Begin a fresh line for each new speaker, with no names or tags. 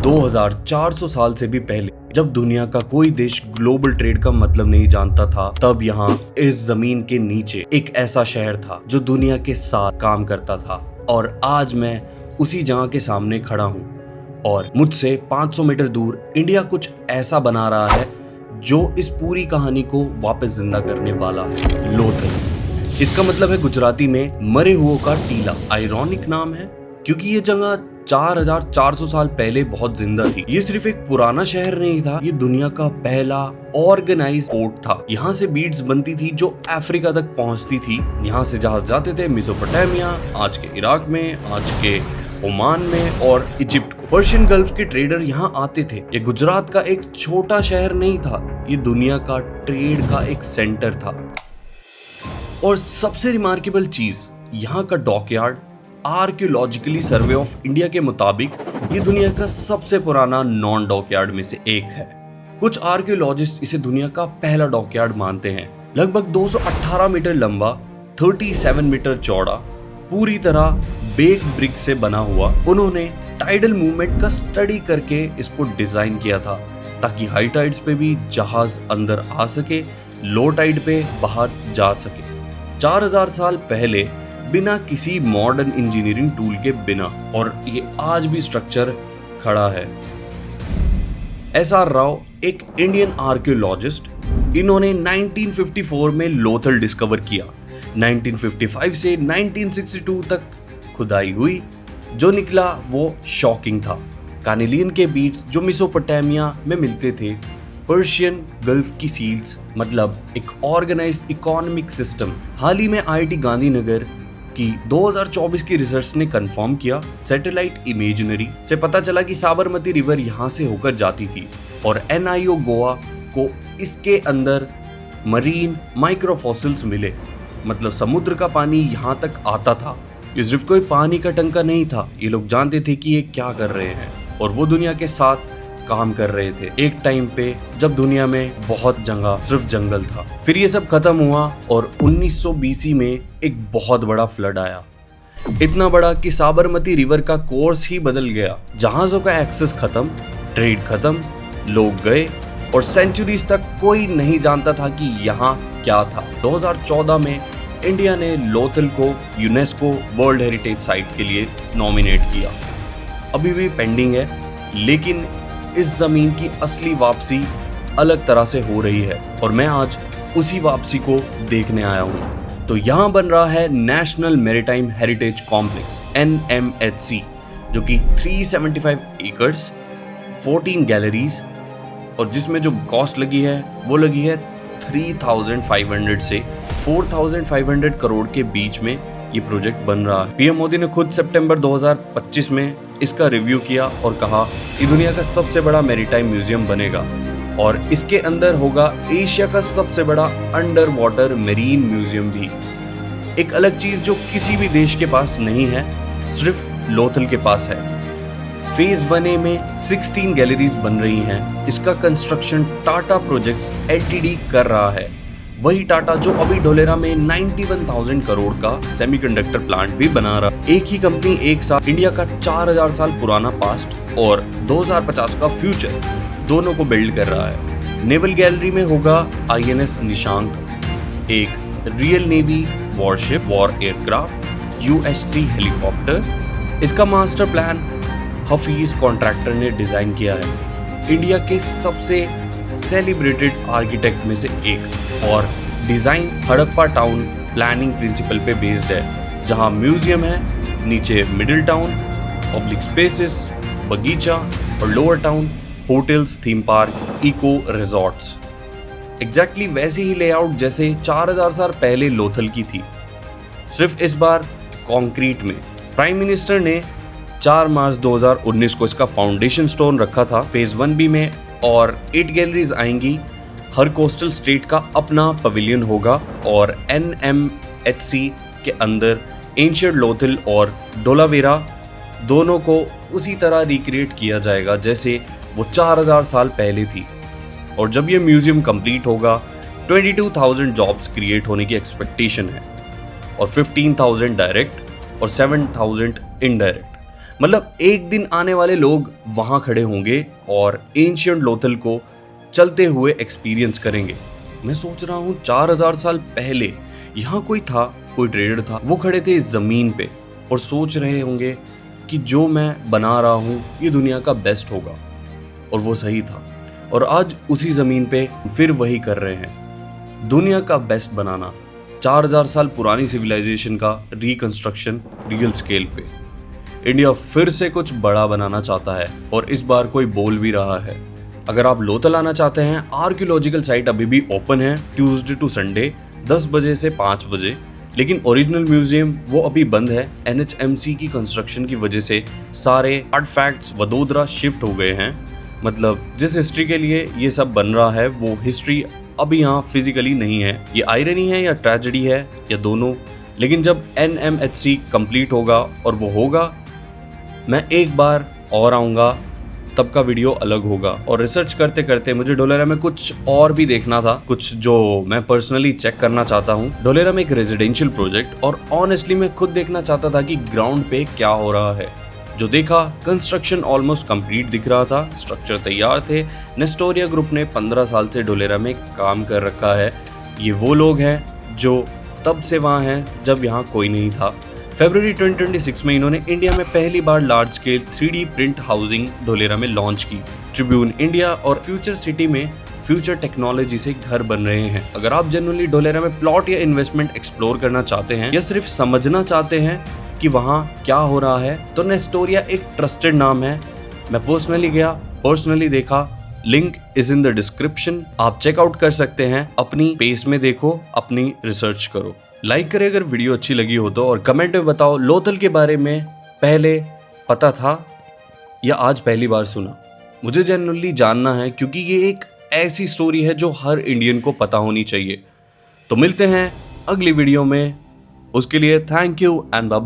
2400 साल से भी पहले जब दुनिया का कोई देश ग्लोबल ट्रेड का मतलब नहीं जानता था, तब यहाँ इस जमीन के नीचे एक ऐसा शहर था जो दुनिया के साथ काम करता था। और आज मैं उसी जगह के सामने खड़ा हूँ और मुझसे 500 मीटर दूर इंडिया कुछ ऐसा बना रहा है जो इस पूरी कहानी को वापस जिंदा करने वाला है। लोथल, इसका मतलब है गुजराती में मरे हुओं का टीला। आयरॉनिक नाम है क्योंकि ये जगह 4400 साल पहले बहुत जिंदा थी। ये सिर्फ एक पुराना शहर नहीं था, ये दुनिया का पहला ऑर्गेनाइज्ड पोर्ट था। यहाँ से बीड्स बनती थी जो अफ्रीका तक पहुंचती थी। यहाँ से जहाज जाते थे मेसोपोटामिया, आज के इराक में, आज के ओमान में और इजिप्ट को। पर्शियन गल्फ के ट्रेडर यहाँ आते थे। ये गुजरात का एक छोटा शहर नहीं था, ये दुनिया का ट्रेड का एक सेंटर था। और सबसे रिमार्केबल चीज, यहाँ का dockyard archaeologically survey of India के मुताबिक ये दुनिया का सबसे पुराना नॉन डॉकयार्ड में से एक है। कुछ आर्कियोलॉजिस्ट इसे दुनिया का पहला डॉकयार्ड मानते हैं। लगभग 218 मीटर लंबा, 37 मीटर चौड़ा, पूरी तरह बेक ब्रिक से बना हुआ। उन्होंने टाइडल मूवमेंट का स्टडी करके इसको डिजाइन किया था ताकि हाई टाइड्स पे भी जहाज अंदर आ सके, लो टाइड पे बाहर जा सके। 4000 साल पहले बिना किसी मॉडर्न इंजीनियरिंग टूल के बिना, और ये आज भी स्ट्रक्चर खड़ा है। एसआर राव एक इंडियन आर्कियोलॉजिस्ट, इन्होंने 1954 में लोथल डिस्कवर किया। 1955 से 1962 तक खुदाई हुई, जो निकला वो शॉकिंग था। कार्नेलियन के बीच जो मेसोपोटामिया में मिलते थे, पर्शियन गल्फ की सील्स, मतलब एक ऑर्गेनाइज्ड इकोनॉमिक सिस्टम। हाल ही में आईआईटी गांधीनगर की 2024 की रिसर्च ने कंफर्म किया। सैटेलाइट इमेजनरी से पता चला कि साबरमती रिवर यहाँ से होकर जाती थी और एनआईओ गोवा को इसके अंदर मरीन माइक्रोफॉसिल्स मिले, मतलब समुद्र का पानी यहाँ तक आता था। ये सिर्फ कोई पानी का टंका नहीं था, ये लोग जानते थे कि ये क्या कर रहे हैं और वो दुनिया के साथ काम कर रहे थे एक टाइम पे जब दुनिया में बहुत जगह सिर्फ जंगल था। फिर ये सब खत्म हुआ और 1900 BC में एक बहुत बड़ा फ्लड आया, इतना बड़ा कि साबरमती रिवर का कोर्स ही बदल गया। जहाजों का एक्सेस खत्म, ट्रेड खत्म, लोग गए और सेंचुरीज तक कोई नहीं जानता था कि यहाँ क्या था। 2014 में इंडिया ने लोथल को यूनेस्को वर्ल्ड हेरिटेज साइट के लिए नॉमिनेट किया। अभी भी पेंडिंग है, लेकिन इस जमीन की असली वापसी अलग तरह से हो रही है और मैं आज उसी वापसी को देखने आया हूँ। तो यहाँ बन रहा है national maritime heritage complex NMHC, जो कि 375 एकर्स, 14 गैलरीज, और जिसमें जो कॉस्ट लगी है वो लगी है 3500 से 4500 करोड़ के बीच में ये प्रोजेक्ट बन रहा है। पीएम मोदी ने खुद सितंबर 2025 में इसका रिव्यू किया और कहा कि दुनिया का सबसे बड़ा मैरीटाइम म्यूजियम बनेगा और इसके अंदर होगा एशिया का सबसे बड़ा अंडर वाटर मरीन म्यूजियम भी। एक अलग चीज जो किसी भी देश के पास नहीं है, सिर्फ लोथल के पास है। फेज 1A में 16 गैलरीज बन रही हैं। इसका कंस्ट्रक्शन टाटा प्रोजेक्ट्स LTD कर रहा है। वही टाटा जो अभी ढोलेरा में 91,000 करोड़ का सेमीकंडक्टर प्लांट भी बना रहा है। एक ही कंपनी एक साथ इंडिया का 4000 साल पुराना पास्ट और 2050 का फ्यूचर दोनों को बिल्ड कर रहा है। नेवल गैलरी में होगा INS निशांक, एक real navy worship war aircraft, US-3 helicopter. इसका मास्टर प्लान हफीज कॉन्ट्रैक्टर ने डिजाइन किया है, इंडिया के सबसे सेलिब्रेटेड आर्किटेक्ट में से एक। और design Harappa town planning principle पे बेस्ड है, जहां म्यूजियम है, नीचे मिडिल टाउन, पब्लिक स्पेसेस, बगीचा और lower town hotels, theme park, eco resorts. Exactly वैसे ही लेआउट जैसे 4000 साल पहले लोथल की थी, सिर्फ इस बार कंक्रीट में। प्राइम मिनिस्टर ने 4 मार्च 2019 को इसका फाउंडेशन स्टोन रखा था। फेज 1B में और 8 गैलरीज आएंगी। हर कोस्टल स्टेट का अपना पवेलियन होगा और NMHC के अंदर एंशिएंट लोथल और डोलावेरा दोनों को उसी तरह रिक्रिएट किया जाएगा जैसे वो 4000 साल पहले थी। और जब ये म्यूजियम कंप्लीट होगा 22,000 जॉब्स क्रिएट होने की एक्सपेक्टेशन है और 15,000 डायरेक्ट और 7,000 इनडायरेक्ट। मतलब एक दिन आने वाले लोग वहां खड़े होंगे और एंशियंट लोथल को चलते हुए एक्सपीरियंस करेंगे। मैं सोच रहा हूँ 4000 साल पहले यहाँ कोई था, कोई ट्रेडर था, वो खड़े थे इस जमीन पे और सोच रहे होंगे कि जो मैं बना रहा हूँ ये दुनिया का बेस्ट होगा, और वो सही था। और आज उसी जमीन पे फिर वही कर रहे हैं, दुनिया का बेस्ट बनाना। 4000 साल पुरानी सिविलाइजेशन का रिकंस्ट्रक्शन रियल स्केल पे। इंडिया फिर से कुछ बड़ा बनाना चाहता है और इस बार कोई बोल भी रहा है। अगर आप लोथल आना चाहते हैं, आर्कियोलॉजिकल साइट अभी भी ओपन है ट्यूसडे टू संडे 10 बजे से 5 बजे, लेकिन ओरिजिनल म्यूजियम वो अभी बंद है। NHMC की कंस्ट्रक्शन की वजह से सारे आर्टिफैक्ट्स वडोदरा शिफ्ट हो गए हैं। मतलब जिस हिस्ट्री के लिए ये सब बन रहा है वो हिस्ट्री अभी यहाँ फिजिकली नहीं है। ये आयरनी है या ट्रेजेडी है या दोनों, लेकिन जब NMHC कंप्लीट होगा, और वो होगा, मैं एक बार और आऊँगा, तब का वीडियो अलग होगा। और रिसर्च करते करते मुझे ढोलेरा में कुछ और भी देखना था, कुछ जो मैं पर्सनली चेक करना चाहता हूँ। ढोलेरा में एक रेजिडेंशियल प्रोजेक्ट, और ऑनेस्टली मैं खुद देखना चाहता था कि ग्राउंड पे क्या हो रहा है। जो देखा, कंस्ट्रक्शन ऑलमोस्ट कंप्लीट दिख रहा था, स्ट्रक्चर तैयार थे। नेस्टोरिया ग्रुप ने 15 साल से ढोलेरा में काम कर रखा है। ये वो लोग हैं जो तब से वहाँ हैं जब यहाँ कोई नहीं था। फरवरी 2026 में इन्होंने इंडिया में पहली बार large scale 3D print housing Dholera में लॉन्च की। ट्रिब्यून इंडिया और फ्यूचर सिटी में फ्यूचर टेक्नोलॉजी से घर बन रहे हैं। अगर आप जनरली ढोलेरा में प्लॉट या इन्वेस्टमेंट एक्सप्लोर करना चाहते हैं या सिर्फ समझना चाहते हैं कि वहाँ क्या हो रहा है, तो नेस्टोरिया एक ट्रस्टेड नाम है। मैं पर्सनली गया, पर्सनली देखा, link is in the description. आप चेकआउट कर सकते हैं, अपनी पेस में देखो, अपनी रिसर्च करो। लाइक करें अगर वीडियो अच्छी लगी हो तो, और कमेंट में बताओ लोथल के बारे में पहले पता था या आज पहली बार सुना। मुझे जनरली जानना है, क्योंकि ये एक ऐसी स्टोरी है जो हर इंडियन को पता होनी चाहिए। तो मिलते हैं अगली वीडियो में, उसके लिए thank you and bye bye.